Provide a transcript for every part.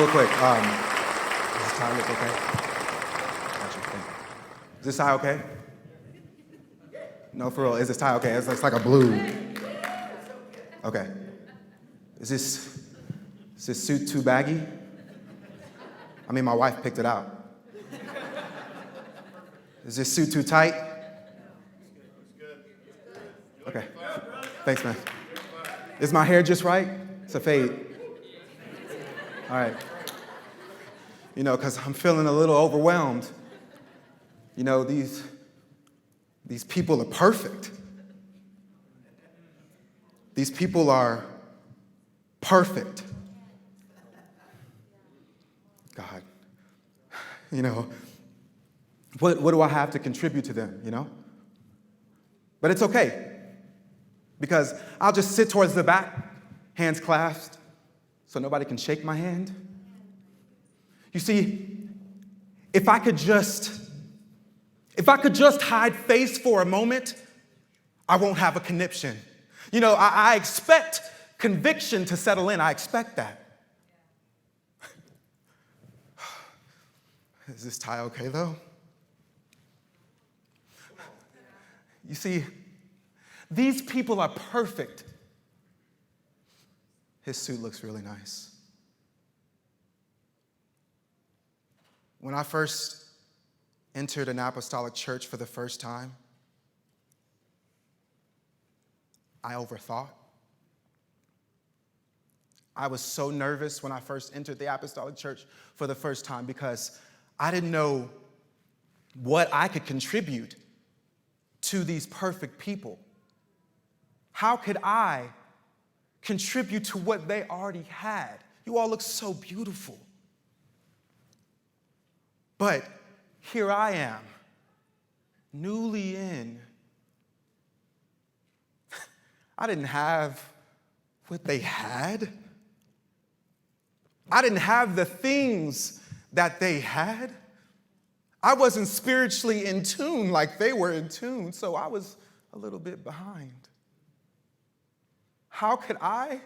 real quick. Does this tie look okay? Got you. Thank you. Is this tie okay? No, for real. Is this tie okay? It's like a blue. Okay. Is this suit too baggy? I mean, my wife picked it out. Is this suit too tight? Okay. Thanks, man. Is my hair just right? It's a fade. All right. You know, because I'm feeling a little overwhelmed. You know, these people are perfect. These people are perfect. God, you know, what do I have to contribute to them, you know? But it's okay, because I'll just sit towards the back, hands clasped, so nobody can shake my hand. You see, if I could just hide face for a moment, I won't have a conniption. You know, I expect conviction to settle in. I expect that. Is this tie okay, though? You see, these people are perfect. His suit looks really nice. When I first entered an apostolic church for the first time, I overthought. I was so nervous when I first entered the apostolic church for the first time because I didn't know what I could contribute to these perfect people. How could I contribute to what they already had? You all look so beautiful. But here I am, newly in. I didn't have what they had. I didn't have the things that they had. I wasn't spiritually in tune like they were in tune, so I was a little bit behind. How could I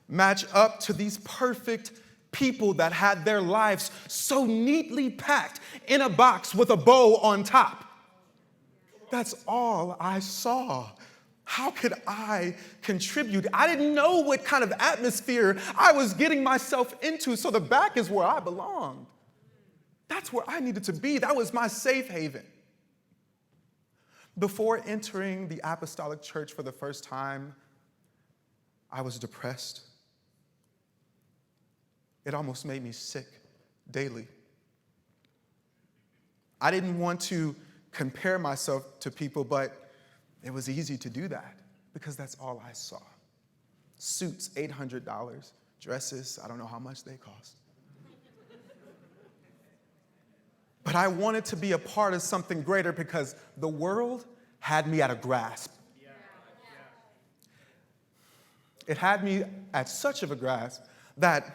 match up to these perfect people that had their lives so neatly packed in a box with a bow on top? That's all I saw. How could I contribute? I didn't know what kind of atmosphere I was getting myself into, so the back is where I belonged. That's where I needed to be. That was my safe haven. Before entering the apostolic church for the first time, I was depressed. It almost made me sick daily. I didn't want to compare myself to people, but it was easy to do that because that's all I saw. Suits, $800. Dresses, I don't know how much they cost. But I wanted to be a part of something greater because the world had me at a grasp. It had me at such of a grasp that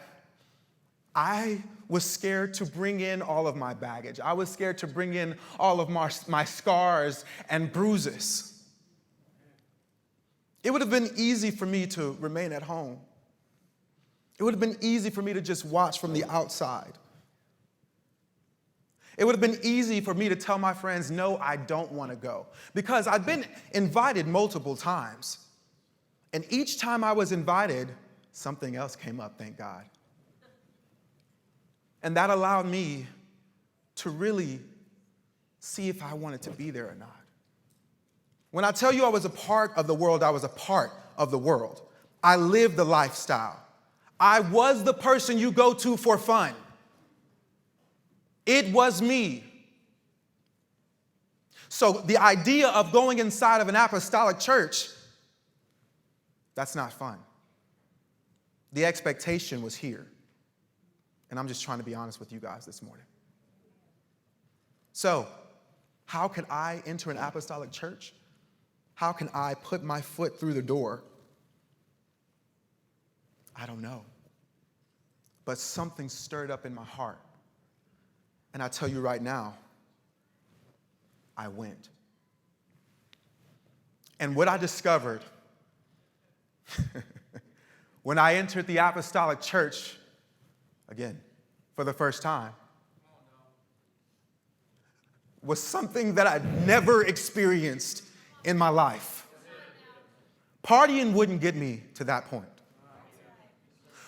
I was scared to bring in all of my baggage. I was scared to bring in all of my scars and bruises. It would have been easy for me to remain at home. It would have been easy for me to just watch from the outside. It would have been easy for me to tell my friends, no, I don't want to go. Because I'd been invited multiple times. And each time I was invited, something else came up, thank God. And that allowed me to really see if I wanted to be there or not. When I tell you I was a part of the world, I was a part of the world. I lived the lifestyle. I was the person you go to for fun. It was me. So the idea of going inside of an apostolic church, that's not fun. The expectation was here. And I'm just trying to be honest with you guys this morning. So, how can I enter an apostolic church? How can I put my foot through the door? I don't know. But something stirred up in my heart. And I tell you right now, I went. And what I discovered when I entered the apostolic church, again, for the first time was something that I'd never experienced in my life. Partying wouldn't get me to that point.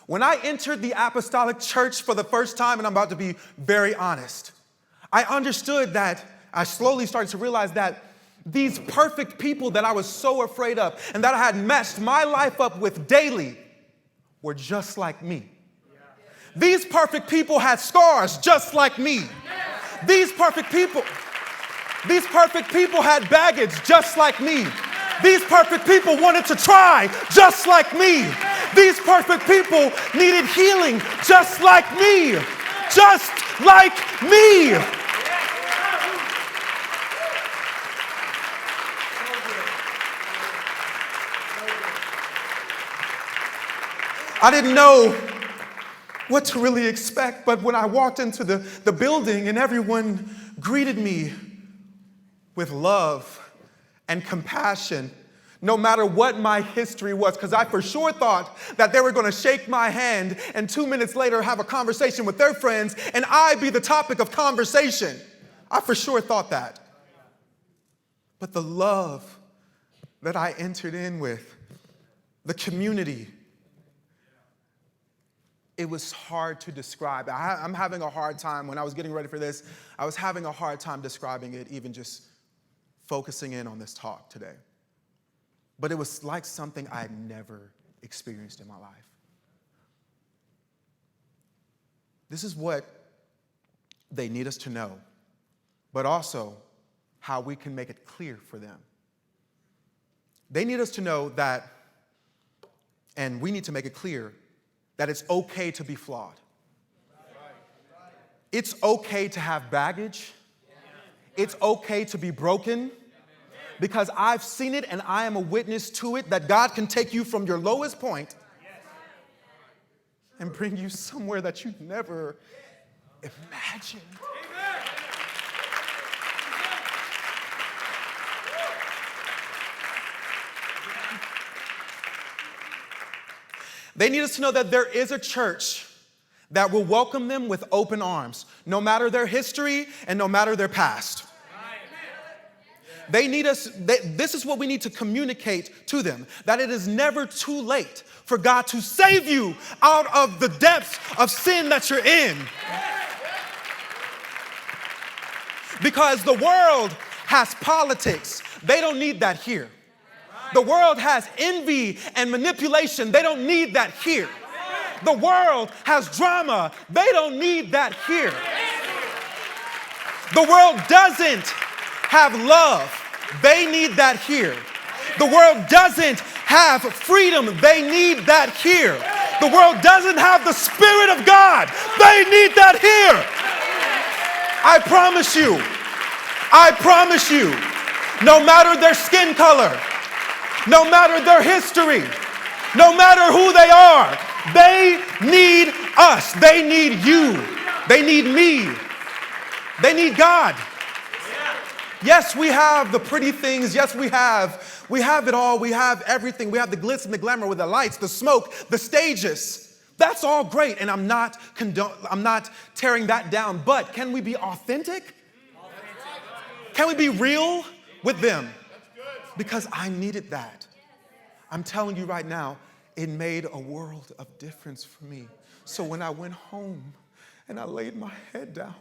When I entered the Apostolic Church for the first time, and I'm about to be very honest, I understood that, I slowly started to realize that these perfect people that I was so afraid of and that I had messed my life up with daily were just like me. These perfect people had scars just like me. These perfect people had baggage just like me. These perfect people wanted to try just like me. These perfect people needed healing just like me. Just like me. I didn't know what to really expect, but when I walked into the building and everyone greeted me with love and compassion, no matter what my history was, because I for sure thought that they were going to shake my hand and 2 minutes later have a conversation with their friends and I'd be the topic of conversation. I for sure thought that. But the love that I entered in with, the community, it was hard to describe. I'm having a hard time. When I was getting ready for this, I was having a hard time describing it, even just focusing in on this talk today. But it was like something I had never experienced in my life. This is what they need us to know, but also how we can make it clear for them. They need us to know that, and we need to make it clear, that it's okay to be flawed. It's okay to have baggage. It's okay to be broken. Because I've seen it and I am a witness to it, that God can take you from your lowest point and bring you somewhere that you never imagined. They need us to know that there is a church that will welcome them with open arms, no matter their history and no matter their past. They need us, this is what we need to communicate to them, that it is never too late for God to save you out of the depths of sin that you're in. Because the world has politics. They don't need that here. The world has envy and manipulation. They don't need that here. The world has drama. They don't need that here. The world doesn't have love. They need that here. The world doesn't have freedom. They need that here. The world doesn't have the Spirit of God. They need that here. I promise you, no matter their skin color, no matter their history, no matter who they are, they need us. They need you. They need me. They need God. Yes, we have the pretty things. Yes, we have it all. We have everything. We have the glitz and the glamour with the lights, the smoke, the stages. That's all great, and I'm not tearing that down. But can we be authentic? Can we be real with them? Because I needed that. I'm telling you right now, it made a world of difference for me. So when I went home and I laid my head down,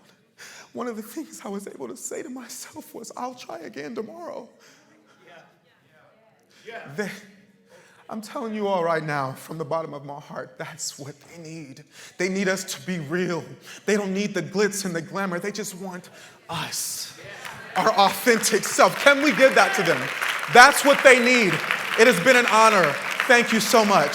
one of the things I was able to say to myself was, I'll try again tomorrow. I'm telling you all right now, from the bottom of my heart, that's what they need. They need us to be real. They don't need the glitz and the glamour. They just want us, our authentic self. Can we give that to them? That's what they need. It has been an honor. Thank you so much.